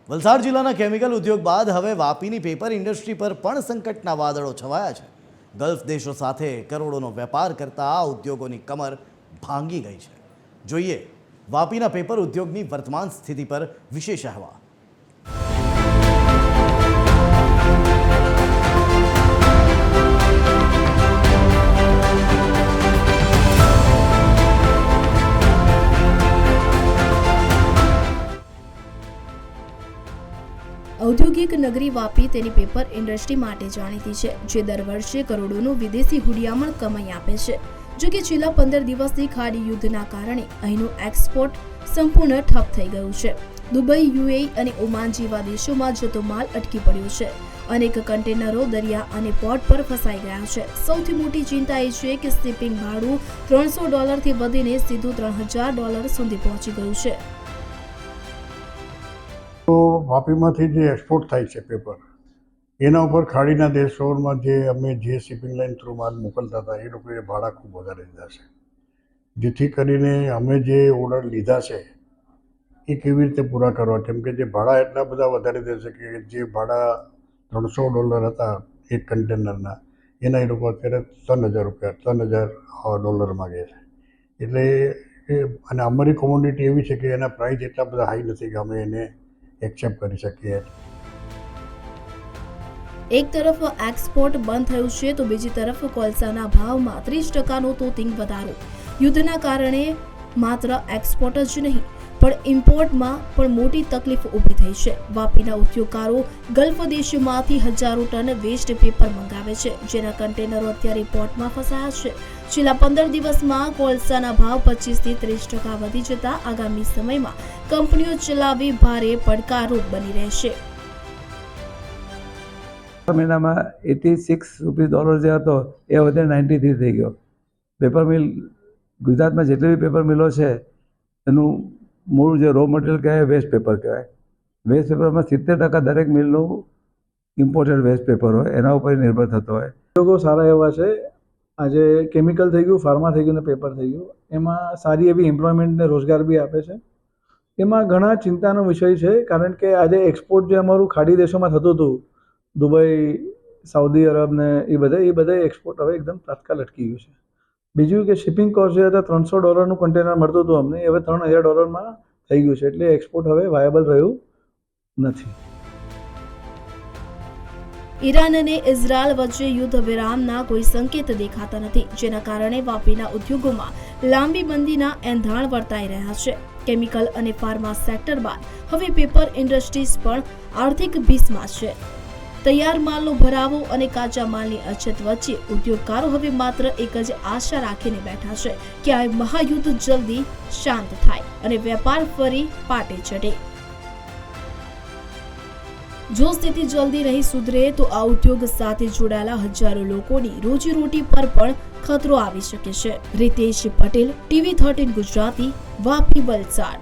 વલસાડ જિલ્લાના કેમિકલ ઉદ્યોગ બાદ હવે વાપીની પેપર ઇન્ડસ્ટ્રી પર પણ સંકટના વાદળો છવાયા છે। ગલ્ફ દેશો સાથે કરોડોનો વેપાર કરતા આ ઉદ્યોગોની કમર ભાંગી ગઈ છે। જોઈએ વાપીના પેપર ઉદ્યોગની વર્તમાન સ્થિતિ પર વિશેષ અહેવાલ। ઔદ્યોગિક નગરી વાપી તેની પેપર ઇન્ડસ્ટ્રી માટે જાણીતી છે, જે દર વર્ષે કરોડોનું વિદેશી હુડિયામણ કમાઈ આપે છે। જો કે છેલ્લા 15 દિવસથી ખાડી યુદ્ધના કારણે અહીંનું એક્સપોર્ટ સંપૂર્ણ ઠપ થઈ ગયું છે। દુબઈ, યુએઈ અને ઓમાન જેવા દેશોમાં જતો માલ અટકી પડ્યો છે। અનેક કન્ટેનરો દરિયા અને પોર્ટ પર ફસાઈ ગયા છે। સૌથી મોટી ચિંતા એ છે કે શિપિંગ ભાડું $300 વધીને સીધું $3000 સુધી પહોંચી ગયું છે। તો વાપીમાંથી જે એક્સપોર્ટ થાય છે પેપર, એના ઉપર ખાડીના દેશોમાં અમે જે શિપિંગ લાઇન થ્રુ માલ મોકલતા હતા એ લોકોએ ભાડા ખૂબ વધારે લીધા છે, જેથી કરીને અમે જે ઓર્ડર લીધા છે એ કેવી રીતે પૂરા કરવા, કેમ કે જે ભાડા એટલા બધા વધારે દેશે કે જે ભાડા $300 હતા એક કન્ટેનરના, એના એ લોકો અત્યારે $3000 માગે છે। એટલે અને અમારી કોમોડિટી એવી છે કે એના પ્રાઇસ એટલા બધા હાઈ નથી કે અમે એને એક્સેપ્ટ કરી શકીએ। એક તરફ એક્સપોર્ટ બંધ થયું છે તો બીજી તરફ કોલસાના ભાવમાં 30%નો તોતિંગ વધારો। યુદ્ધના કારણે માત્ર એક્સપોર્ટ જ નહીં પણ ઇમ્પોર્ટમાં પણ મોટી તકલીફ ઊભી થઈ છે। વાપીના ઉદ્યોગકારો ગલ્ફ દેશોમાંથી હજારો ટન વેસ્ટ પેપર મંગાવે છે, જેના કન્ટેનરો અત્યારે પોર્ટમાં ફસાયા છે। છેલ્લા 15 દિવસમાં કોલસાના ભાવ 25 થી 30% વધી જતા આગામી સમયમાં કંપનીઓ ચલાવવી ભારે પડકારરૂપ બની રહેશે। મહિનામાં $86 જે હતો એ વધે 93 થઈ ગયો। પેપર મિલ ગુજરાતમાં જેટલી બી પેપર મિલો છે એનું મૂળ જે રો મટીરિયલ કહેવાય વેસ્ટ પેપર કહેવાય। વેસ્ટ પેપરમાં 70% દરેક મિલનું ઇમ્પોર્ટેડ વેસ્ટ પેપર હોય, એના ઉપર નિર્ભર થતો હોય। ઉદ્યોગો સારા એવા છે। આજે કેમિકલ થઈ ગયું, ફાર્મા થઈ ગયું ને પેપર થઈ ગયું, એમાં સારી એવી એમ્પ્લોયમેન્ટ ને રોજગાર બી આપે છે। એમાં ઘણા ચિંતાનો વિષય છે, કારણ કે આજે એક્સપોર્ટ જે અમારું ખાડી દેશોમાં થતું હતું, દુબઈ, સાઉદી અરબ ને એ બધા એક્સપોર્ટ હવે એકદમ તાત્કાલ અટકી ગયું છે। બીજું કે શિપિંગ કોસ્ટ જે હતા $300 કન્ટેનર મળતું હતું અમને, હવે $3000 થઈ ગયું છે, એટલે એક્સપોર્ટ હવે વાયેબલ રહ્યું નથી। ઈરાન અને ઇઝરાયલ વચ્ચે યુદ્ધ વિરામના કોઈ સંકેત દેખાતા નથી, જેના કારણે વાપીના ઉદ્યોગોમાં લાંબી મંદીના એંધાણ વર્તાઈ રહ્યા છે। કેમિકલ અને ફાર્મા સેક્ટર બાદ હવે પેપર ઇન્ડસ્ટ્રીઝ પણ આર્થિક ભીસમાં છે। તૈયાર માલનો ભરાવો અને કાચા માલની અછત વચ્ચે ઉદ્યોગકારો હવે માત્ર એક જ આશા રાખીને બેઠા છે કે આ મહાયુદ્ધ જલ્દી શાંત થાય અને વેપાર ફરી પાટે ચઢે। જો સ્થિતિ જલ્દી નહીં સુધરે તો આ ઉદ્યોગ સાથે જોડાયેલા હજારો લોકોની રોજીરોટી પર પણ ખતરો આવી શકે છે। રિતેશ પટેલ, TV 13 ગુજરાતી, વાપી, વલસાડ।